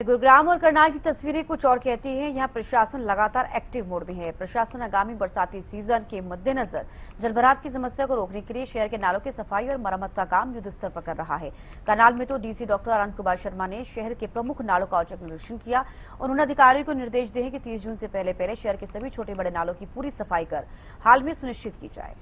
गुरुग्राम और करनाल की तस्वीरें कुछ और कहती हैं। यहाँ प्रशासन लगातार एक्टिव मोड में है। प्रशासन आगामी बरसाती सीजन के मद्देनजर जलभराव की समस्या को रोकने के लिए शहर के नालों की सफाई और मरम्मत का काम युद्ध स्तर पर कर रहा है। करनाल में तो डीसी डॉक्टर अनंत कुमार शर्मा ने शहर के प्रमुख नालों का औचक निरीक्षण किया। उन्होंने अधिकारियों को निर्देश दिए कि 30 जून से पहले शहर के सभी छोटे बड़े नालों की पूरी सफाई कर हाल में सुनिश्चित की जाए।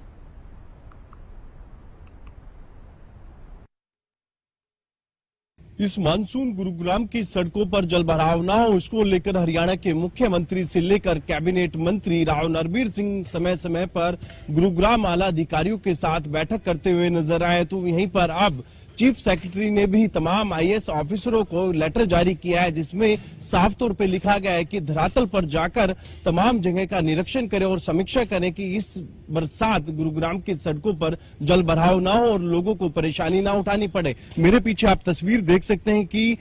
इस मानसून गुरुग्राम की सड़कों पर जलभराव न हो, इसको लेकर हरियाणा के मुख्यमंत्री से लेकर कैबिनेट मंत्री राव नरबीर सिंह समय समय पर गुरुग्राम आला अधिकारियों के साथ बैठक करते हुए नजर आए। तो यहीं पर अब चीफ सेक्रेटरी ने भी तमाम आईएएस ऑफिसरों को लेटर जारी किया है, जिसमें साफ तौर पे लिखा गया है कि धरातल पर जाकर तमाम जगह का निरीक्षण करें और समीक्षा करें कि इस बरसात गुरुग्राम की सड़कों पर जल भराव ना हो और लोगों को परेशानी ना उठानी पड़े। मेरे पीछे आप तस्वीर देख सकते हैं कि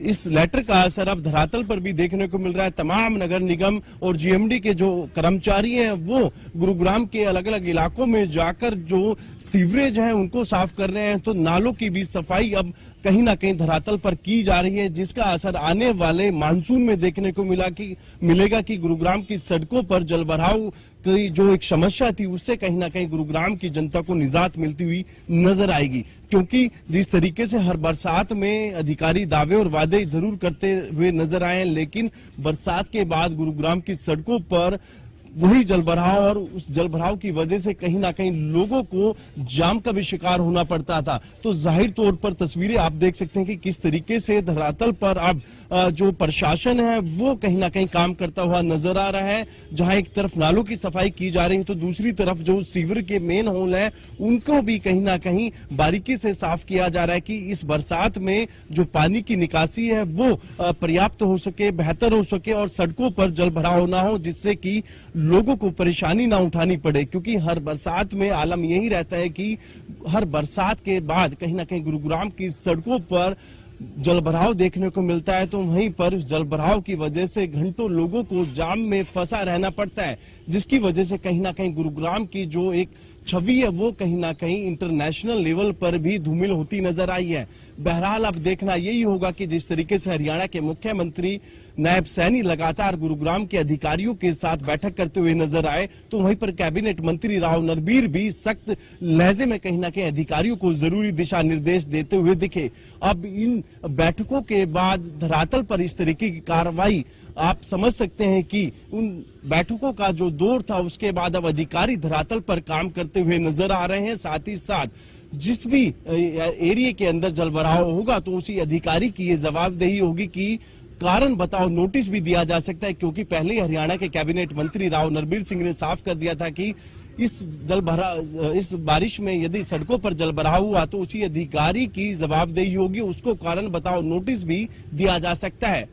इस लेटर का असर अब धरातल पर भी देखने को मिल रहा है। तमाम नगर निगम और जीएमडी के जो कर्मचारी हैं वो गुरुग्राम के अलग अलग इलाकों में जाकर जो सीवरेज है उनको साफ कर रहे हैं। तो नालों की भी सफाई अब कहीं ना कहीं धरातल पर की जा रही है, जिसका असर आने वाले मानसून में देखने को मिलेगा कि गुरुग्राम की सड़कों पर जलभराव की जो एक समस्या थी उससे कहीं ना कहीं गुरुग्राम की जनता को निजात मिलती हुई नजर आएगी। क्योंकि जिस तरीके से हर बरसात में अधिकारी दावे और वादे जरूर करते हुए नजर आए, लेकिन बरसात के बाद गुरुग्राम की सड़कों पर वही जलभराव और उस जलभराव की वजह से कहीं ना कहीं लोगों को जाम का भी शिकार होना पड़ता था। तो जाहिर तौर पर तस्वीरें आप देख सकते हैं कि किस तरीके से धरातल पर अब जो प्रशासन है वो कहीं ना कहीं काम करता हुआ नजर आ रहा है। जहां एक तरफ नालों की सफाई की जा रही है तो दूसरी तरफ जो सीवर के मेन होल है उनको भी कहीं ना कहीं बारीकी से साफ किया जा रहा है कि इस बरसात में जो पानी की निकासी है वो पर्याप्त हो सके, बेहतर हो सके और सड़कों पर जलभराव ना हो, जिससे कि लोगों को परेशानी ना उठानी पड़े। क्योंकि हर बरसात में आलम यही रहता है कि हर बरसात के बाद कहीं ना कहीं गुरुग्राम की सड़कों पर जलभराव देखने को मिलता है। तो वहीं पर उस जलभराव की वजह से घंटों लोगों को जाम में फंसा रहना पड़ता है, जिसकी वजह से कहीं ना कहीं गुरुग्राम की जो एक छवि है वो कहीं ना कहीं इंटरनेशनल लेवल पर भी धूमिल होती नजर आई है। बहरहाल अब देखना यही होगा कि जिस तरीके से हरियाणा के मुख्यमंत्री नायब सैनी लगातार गुरुग्राम के अधिकारियों के साथ बैठक करते हुए नजर आए, तो वहीं पर कैबिनेट मंत्री राव नरबीर भी सख्त लहजे में कहीं ना कहीं अधिकारियों को जरूरी दिशा निर्देश देते हुए दिखे। अब इन बैठकों के बाद धरातल पर इस तरीके की कार्रवाई आप समझ सकते हैं कि उन बैठकों का जो दौर था उसके बाद अब अधिकारी धरातल पर काम करते हुए नजर आ रहे हैं। साथ ही साथ जिस भी एरिया के अंदर जलभराव होगा तो उसी अधिकारी की ये जवाबदेही होगी कि कारण बताओ नोटिस भी दिया जा सकता है। क्योंकि पहले ही हरियाणा के कैबिनेट मंत्री राव नरबीर सिंह ने साफ कर दिया था कि इस बारिश में यदि सड़कों पर जलभराव हुआ तो उसी अधिकारी की जवाबदेही होगी, उसको कारण बताओ नोटिस भी दिया जा सकता है।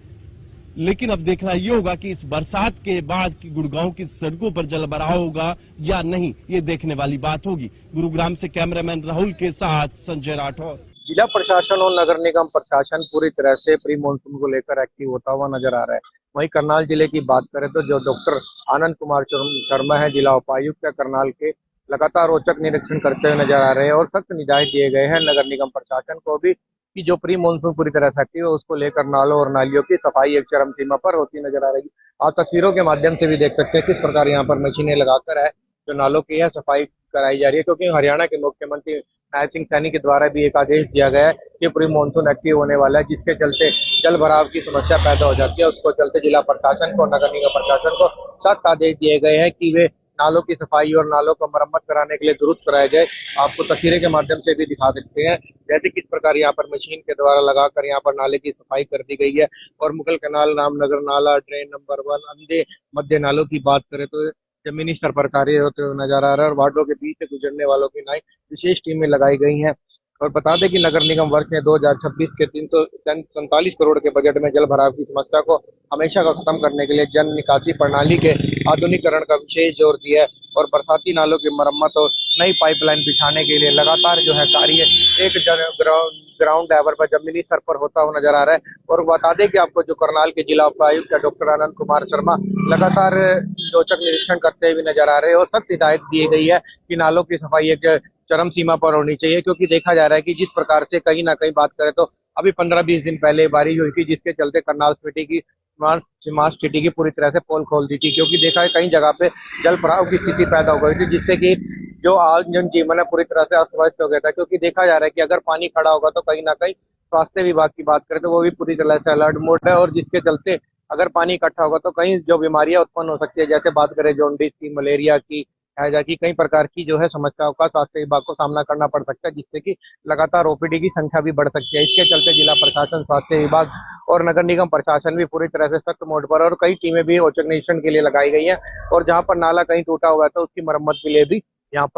लेकिन अब देखना यह होगा कि इस बरसात के बाद की गुड़गांव की सड़कों पर जलभराव होगा या नहीं, ये देखने वाली बात होगी। गुरुग्राम से कैमरामैन राहुल के साथ संजय राठौर। जिला प्रशासन और नगर निगम प्रशासन पूरी तरह से प्री मानसून को लेकर एक्टिव होता हुआ नजर आ रहा है। वहीं करनाल जिले की बात करें तो जो डॉक्टर आनंद कुमार शर्मा है जिला उपायुक्त करनाल के, लगातार औचक निरीक्षण करते हुए नजर आ रहे हैं और सख्त निर्देश दिए गए हैं नगर निगम प्रशासन को भी कि जो प्री मानसून पूरी तरह से एक्टिव है उसको लेकर नालों और नालियों की सफाई एक चरम सीमा पर होती नजर आ रही है। आप तस्वीरों के माध्यम से भी देख सकते हैं किस प्रकार यहाँ पर मशीनें लगाकर है जो नालों की है सफाई कराई जा रही है। क्योंकि हरियाणा के मुख्यमंत्री नायब सिंह सैनी के द्वारा भी एक आदेश दिया गया है कि प्री मानसून एक्टिव होने वाला है, जिसके चलते जल भराव की समस्या पैदा हो जाती है। उसको चलते जिला प्रशासन को, नगर निगम प्रशासन को सख्त आदेश दिए गए हैं कि वे नालों की सफाई और नालों को मरम्मत कराने के लिए दुरुस्त कराया जाए। आपको तस्वीरें के माध्यम से भी दिखा सकते हैं जैसे किस प्रकार यहाँ पर मशीन के द्वारा लगाकर यहाँ पर नाले की सफाई कर दी गई है। और मुगल कैनाल, रामनगर नाला, ड्रेन नंबर 1, अंधे मध्य नालों की बात करें तो जमीनी स्तर पर कार्य होते हुए नजर आ रहा है और वार्डों के बीच से गुजरने वालों की नई विशेष टीमें लगाई गई हैं। और बता दें कि नगर निगम वर्ष में 2026 के 347 करोड़ के बजट में जल भराव की समस्या को हमेशा का खत्म करने के लिए जन निकासी प्रणाली के आधुनिकीकरण का विशेष जोर दिया है और बरसाती नालों की मरम्मत और नई पाइपलाइन बिछाने के लिए लगातार जो है कार्य एक ग्राउंड लेवल पर जमीनी स्तर पर होता हुआ नजर आ रहा है। और बता दें कि आपको जो करनाल के जिला उपायुक्त डॉक्टर आनंद कुमार शर्मा लगातार औचक निरीक्षण करते हुए नजर आ रहे हैं और सख्त हिदायत दी गई है कि नालों की सफाई एक चरम सीमा पर होनी चाहिए। क्योंकि देखा जा रहा है कि जिस प्रकार से कहीं ना कहीं बात करें तो अभी 15-20 दिन पहले बारिश हुई थी, जिसके चलते करनाल सिटी की स्मार्ट सिटी की पूरी तरह से पोल खोल दी थी, क्योंकि देखा है कई जगह पे जल भराव की स्थिति पैदा हो गई थी, जिससे कि जो आज जनजीवन है पूरी तरह से अस्त व्यस्त हो गया था। क्योंकि देखा जा रहा है कि अगर पानी खड़ा होगा तो कहीं ना कहीं स्वास्थ्य विभाग की बात करें तो वो भी पूरी तरह से अलर्ट मोड है, और जिसके चलते अगर पानी इकट्ठा होगा तो कहीं जो बीमारियां उत्पन्न हो सकती है, जैसे बात करें जॉन्डिस की, मलेरिया की, हैजा की, कई प्रकार की जो है समस्याओं का स्वास्थ्य विभाग को सामना करना पड़ सकता है, जिससे कि लगातार ओपीडी की संख्या भी बढ़ सकती है। इसके चलते जिला प्रशासन, स्वास्थ्य विभाग और नगर निगम प्रशासन भी पूरी तरह से सख्त मोड पर, और कई टीमें भी औचक निरीक्षण के लिए लगाई गई हैं, और जहां पर नाला कहीं टूटा हुआ है तो उसकी मरम्मत के लिए भी यहाँ पर